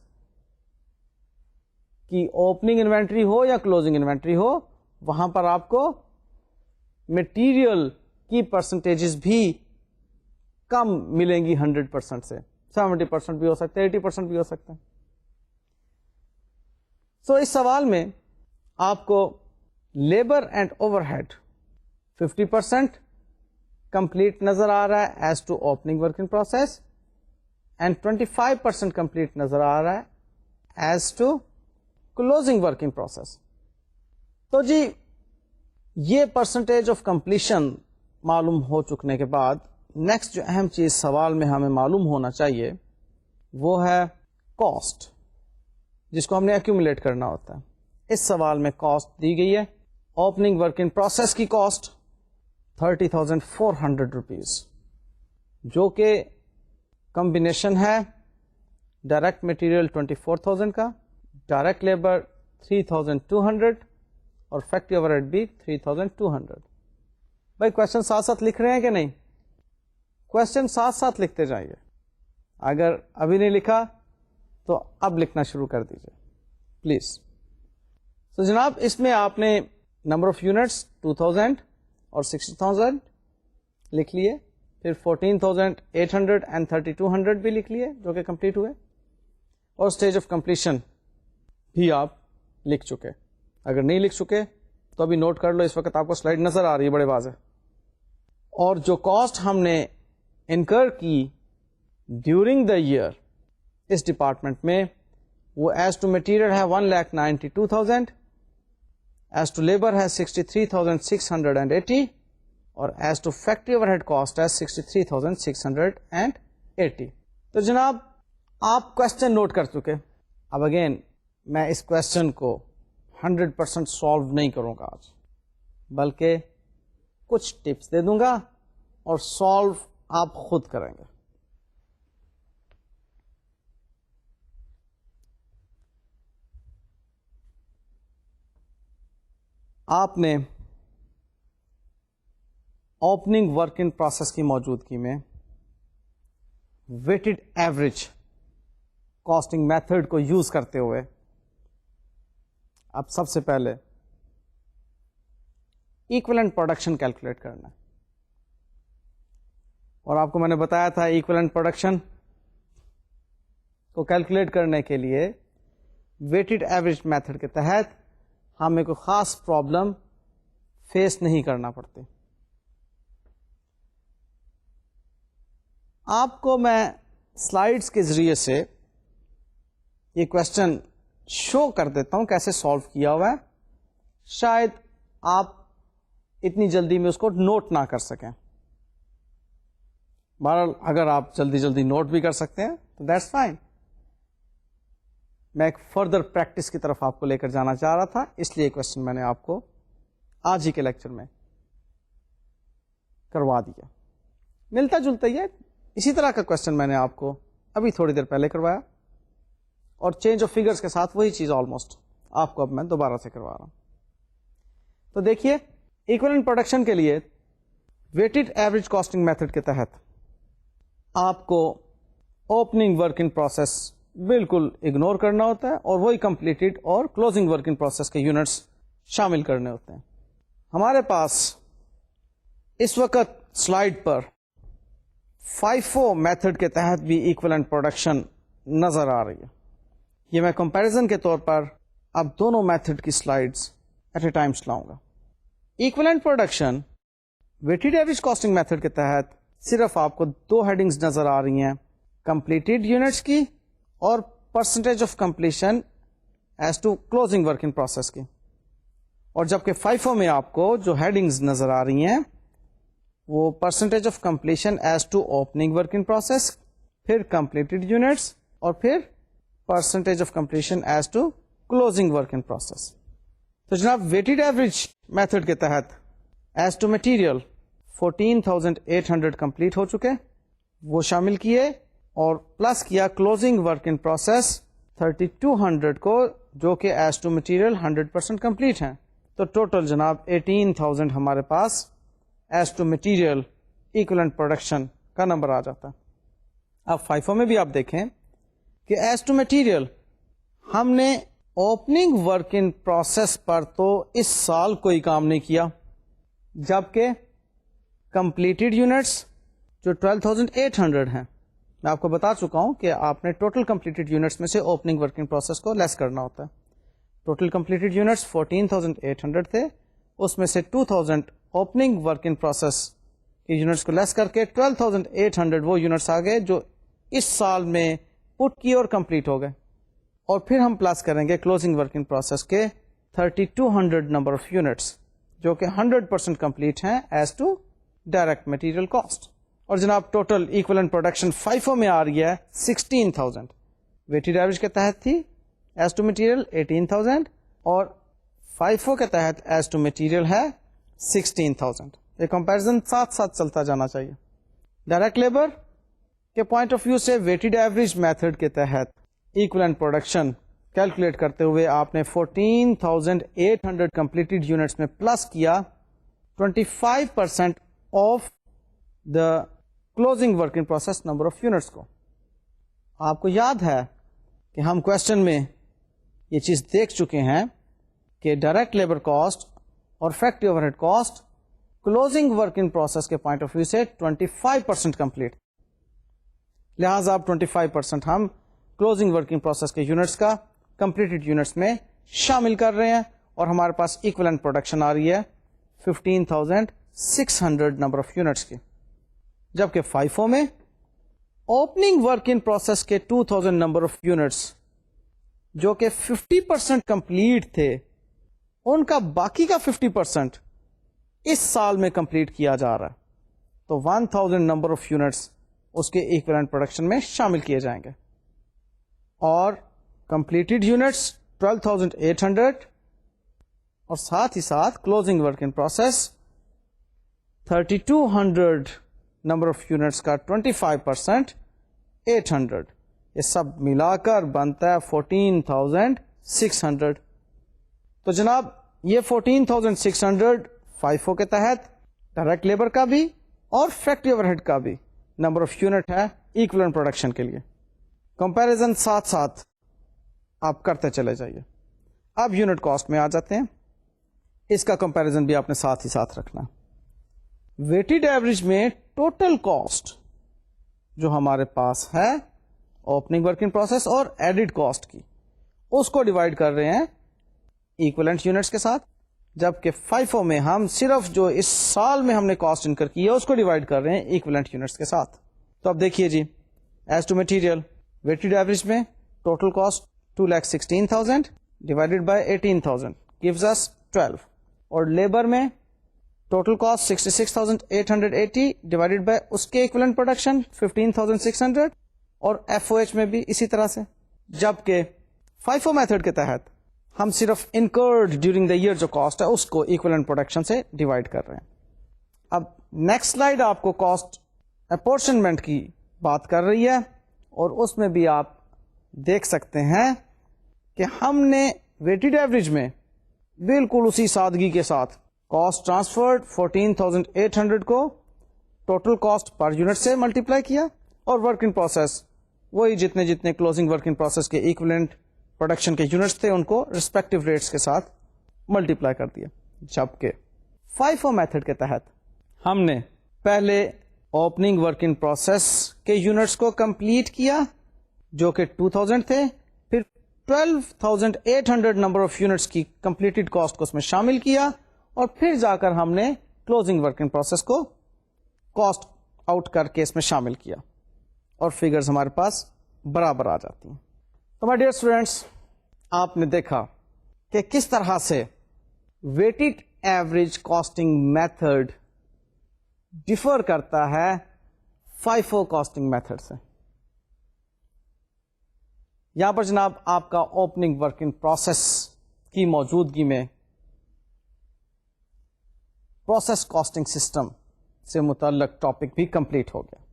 کی اوپننگ انوینٹری ہو یا کلوزنگ انوینٹری ہو, وہاں پر آپ کو مٹیریل کی پرسنٹیجز بھی کم ملیں گی 100% سے. 70% بھی ہو سکتے ہیں, 80% بھی ہو سکتے ہیں. سو اس سوال میں آپ کو labour and overhead 50% complete نظر آ رہا ہے as to opening work in process and 25% complete نظر آ رہا ہے as to closing work in process. تو جی یہ پرسنٹیج آف کمپلیشن معلوم ہو چکنے کے بعد نیکسٹ جو اہم چیز سوال میں ہمیں معلوم ہونا چاہیے وہ ہے کاسٹ, جس کو ہم نے ایکومولیٹ کرنا ہوتا ہے. اس سوال میں کاسٹ دی گئی ہے. اوپننگ ورک ان پروسیس کی کاسٹ 30,400 روپیز, جو کہ کمبینیشن ہے ڈائریکٹ مٹیریل 24,000 کا, ڈائریکٹ لیبر 3,200 اور فیکٹری اوور ہیڈ بھی 3,200. بھائی کوشچن ساتھ ساتھ لکھ رہے ہیں کہ نہیں؟ کوشچن ساتھ ساتھ لکھتے جائیے. اگر ابھی نہیں لکھا تو اب لکھنا شروع کر دیجیے پلیز. تو جناب اس میں آپ نے نمبر آف یونٹس 2000 اور 60,000 لکھ لیے, پھر 14,800 اینڈ 3,200 بھی لکھ لیے جو کہ کمپلیٹ ہوئے, اور اسٹیج آف کمپلیشن بھی آپ لکھ چکے. اگر نہیں لکھ چکے تو ابھی نوٹ کر لو, اس وقت آپ کو سلائڈ نظر آ رہی ہے بڑے واضح. اور جو کاسٹ ہم نے انکر کی ڈیورنگ دا ایئر اس ڈپارٹمنٹ میں وہ ایز ٹو مٹیریل ہے 1,92,000, ایز ٹو لیبر ہے 63,680 اور as to factory over head cost ہے 63,680. تو جناب آپ کوشچن نوٹ کر چکے. اب اگین میں اس کوشچن کو 100% سالو نہیں کروں گا آج, بلکہ کچھ ٹپس دے دوں گا اور سالو آپ خود کریں گے. آپ نے اوپننگ ورک ان پروسیس کی موجودگی میں ویٹڈ ایوریج کاسٹنگ میتھڈ کو یوز کرتے ہوئے اب سب سے پہلے ایکویلنٹ پروڈکشن کیلکولیٹ کرنا ہے. اور آپ کو میں نے بتایا تھا ایکویلنٹ پروڈکشن کو کیلکولیٹ کرنے کے لیے ویٹڈ ایوریج میتھڈ کے تحت ہمیں کوئی خاص پرابلم فیس نہیں کرنا پڑتی. آپ کو میں سلائیڈز کے ذریعے سے یہ کوشچن شو کر دیتا ہوں کیسے سالو کیا ہوا ہے. شاید آپ اتنی جلدی میں اس کو نوٹ نہ کر سکیں. بہرحال اگر آپ جلدی جلدی نوٹ بھی کر سکتے ہیں تو دیٹس فائن. میں ایک فردر پریکٹس کی طرف آپ کو لے کر جانا چاہ رہا تھا, اس لیے کوشچن میں نے آپ کو آج ہی کے لیکچر میں کروا دیا. ملتا جلتا ہی ہے, اسی طرح کا کوشچن میں نے آپ کو ابھی تھوڑی دیر پہلے کروایا, اور چینج آف فگرز کے ساتھ وہی چیز آلموسٹ آپ کو اب میں دوبارہ سے کروا رہا ہوں. تو دیکھیے ایکویلنٹ پروڈکشن کے لیے ویٹڈ ایوریج کاسٹنگ میتھڈ کے تحت آپ کو اوپننگ ورک ان پروسیس بالکل اگنور کرنا ہوتا ہے, اور وہی کمپلیٹڈ اور کلوزنگ ورک ان پروسیس کے یونٹس شامل کرنے ہوتے ہیں. ہمارے پاس اس وقت سلائڈ پر FIFO میتھڈ کے تحت بھی ایکویلنٹ پروڈکشن نظر آ رہی ہے. یہ میں کمپیریزن کے طور پر اب دونوں میتھڈ کی سلائڈز ایٹ اے ٹائم چلاؤں گا. Equivalent production weighted average costing method کے تحت صرف آپ کو دو ہیڈنگز نظر آ رہی ہیں, کمپلیٹڈ یونٹس کی اور percentage of completion as to closing work in process کی. اور جبکہ FIFO میں آپ کو جو ہیڈنگز نظر آ رہی ہیں وہ percentage of completion as to opening work in process, پھر کمپلیٹڈ یونٹس, اور پھر percentage of completion as to closing work in process. تو جناب ویٹڈ ایوریج میتھڈ کے تحت ایز ٹو مٹیریل 14,800 کمپلیٹ ہو چکے, وہ شامل کیے, اور پلس کیا کلوزنگ ورک ان پروسیس 3,200 کو, جو کہ ایز ٹو مٹیریل 100% کمپلیٹ ہیں. تو ٹوٹل جناب 18,000 ہمارے پاس as to material equivalent production کا نمبر آ جاتا ہے. اب FIFO میں بھی آپ دیکھیں کہ ایز ٹو مٹیریل ہم نے اوپننگ ورک ان پروسیس پر تو اس سال کوئی کام نہیں کیا, جبکہ کمپلیٹڈ یونٹس جو 12,800 ہیں, میں آپ کو بتا چکا ہوں کہ آپ نے ٹوٹل کمپلیٹڈ یونٹس میں سے اوپننگ ورک ان پروسیس کو لیس کرنا ہوتا ہے. ٹوٹل کمپلیٹڈ یونٹس 14,800 تھے, اس میں سے 2,000 اوپننگ ورک ان پروسیس کے یونٹس کو لیس کر کے 12,800 وہ یونٹس آ گئے جو اس سال میں پٹ کی اور کمپلیٹ ہو گئے. اور پھر ہم پلس کریں گے کلوزنگ ورک ان پروسیس کے 3,200 نمبر آف یونٹس جو کہ 100% کمپلیٹ ہیں as to direct material cost. اور جناب ٹوٹل ایکویلنٹ پروڈکشن FIFO میں آ رہی ہے 16,000, ویٹڈ ایوریج کے تحت تھی ایز ٹو مٹیریل 18,000, اور FIFO کے تحت ایز ٹو مٹیریل ہے 16,000. یہ کمپیرزن ساتھ ساتھ چلتا جانا چاہیے. ڈائریکٹ لیبر کے پوائنٹ آف ویو سے ویٹڈ ایوریج میتھڈ کے تحت ایکویلنٹ پروڈکشن کیلکولیٹ کرتے ہوئے آپ نے 14,800 کمپلیٹڈ یونٹس میں پلس کیا 25% of the closing work in process number of units کو. آپ کو یاد ہے کہ ہم کوشچن میں یہ چیز دیکھ چکے ہیں کہ ڈائریکٹ لیبر کاسٹ اور factory over head cost closing work in process کے پوائنٹ آف ویو سے 25% کمپلیٹ, لہذا اب 25% ہم کلوزنگ ورک ان پروسیس کے یونٹس کا کمپلیٹڈ یونٹس میں شامل کر رہے ہیں, اور ہمارے پاس ایکویلنٹ پروڈکشن آ رہی ہے 15,600 نمبر آف یونٹس کی. جبکہ FIFO میں اوپننگ ورک ان پروسیس کے 2,000 نمبر آف یونٹس جو کہ 50% کمپلیٹ تھے, ان کا باقی کا 50% اس سال میں کمپلیٹ کیا جا رہا ہے. تو 1,000 نمبر آف یونٹس اس کے ایکویلنٹ پروڈکشن میں شامل کیے جائیں گے, اور کمپلیٹڈ یونٹس 12,800, اور ساتھ ہی ساتھ closing work in process 3,200 number of units کا 25% 800, یہ سب ملا کر بنتا ہے 14,600. تو جناب یہ 14,600 FIFO کے تحت ڈائریکٹ لیبر کا بھی اور فیکٹری اوور ہیڈ کا بھی نمبر آف یونٹ ہے ایکویلنٹ پروڈکشن کے لیے. کمپیریزن ساتھ ساتھ آپ کرتے چلے جائیے. اب یونٹ کاسٹ میں آ جاتے ہیں, اس کا کمپیریزن بھی آپ نے ساتھ ہی ساتھ رکھنا. ویٹڈ ایوریج میں ٹوٹل کاسٹ جو ہمارے پاس ہے اوپننگ ورک ان پروسیس اور ایڈڈ کاسٹ کی, اس کو ڈیوائڈ کر رہے ہیں ایکویلنٹ یونٹس کے ساتھ, جبکہ FIFO میں ہم صرف جو اس سال میں ہم نے کاسٹ انکر کی ہے اس کو ڈیوائڈ کر رہے ہیں ایکویلنٹ یونٹس کے ساتھ. تو اب دیکھیے جی, as to material weighted average میں total cost 2,16,000 divided by 18,000 gives us 12, اور لیبر میں ٹوٹل کاسٹ 66,880 ڈیوائڈیڈ بائی اس کے ایکویلنٹ پروڈکشن 15,600 اور ایف او ایچ میں بھی اسی طرح سے. جبکہ FIFO میتھڈ کے تحت ہم صرف انکرڈ ڈیورنگ دا ایئر جو کاسٹ ہے اس کو ایکویلنٹ پروڈکشن سے ڈیوائڈ کر رہے ہیں. اب نیکسٹ سلائیڈ آپ کو کاسٹ اپورشنمنٹ کی بات کر رہی ہے اور اس میں بھی آپ دیکھ سکتے ہیں کہ ہم نے ویٹڈ ایوریج میں بالکل اسی سادگی کے ساتھ کاسٹ ٹرانسفرڈ 14,800 کو ٹوٹل کاسٹ پر یونٹ سے ملٹیپلائی کیا اور ورک ان پروسیس وہی جتنے کلوزنگ ورک ان پروسیس کے ایکویلنٹ پروڈکشن کے یونٹس تھے ان کو ریسپیکٹو ریٹس کے ساتھ ملٹیپلائی کر دیا. جبکہ FIFO میتھڈ کے تحت ہم نے پہلے اوپننگ ورک ان پروسیس کے یونٹس کو کمپلیٹ کیا جو کہ 2000 تھے, پھر 12,800 نمبر آف یونٹس کی کمپلیٹڈ کاسٹ کو اس میں شامل کیا اور پھر جا کر ہم نے کلوزنگ ورک ان پروسیس کو کاسٹ آؤٹ کر کے اس میں شامل کیا اور فگرز ہمارے پاس برابر آ جاتی ہیں. تو مائی ڈیئر اسٹوڈینٹس, آپ نے دیکھا کہ کس طرح سے weighted average costing method differ کرتا ہے FIFO کاسٹنگ میتھڈ سے. یہاں پر جناب آپ کا اوپننگ ورک ان پروسیس کی موجودگی میں پروسیس کاسٹنگ سسٹم سے متعلق ٹاپک بھی کمپلیٹ ہو گیا.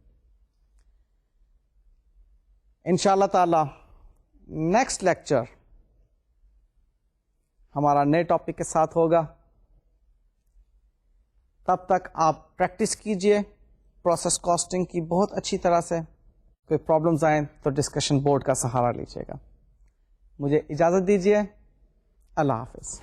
انشاءاللہ تعالی نیکسٹ لیکچر ہمارا نئے ٹاپک کے ساتھ ہوگا. تب تک آپ پریکٹس کیجئے پروسیس کاسٹنگ کی بہت اچھی طرح سے. کوئی پرابلمز آئیں تو ڈسکشن بورڈ کا سہارا لیجیے گا. مجھے اجازت دیجیے. اللہ حافظ.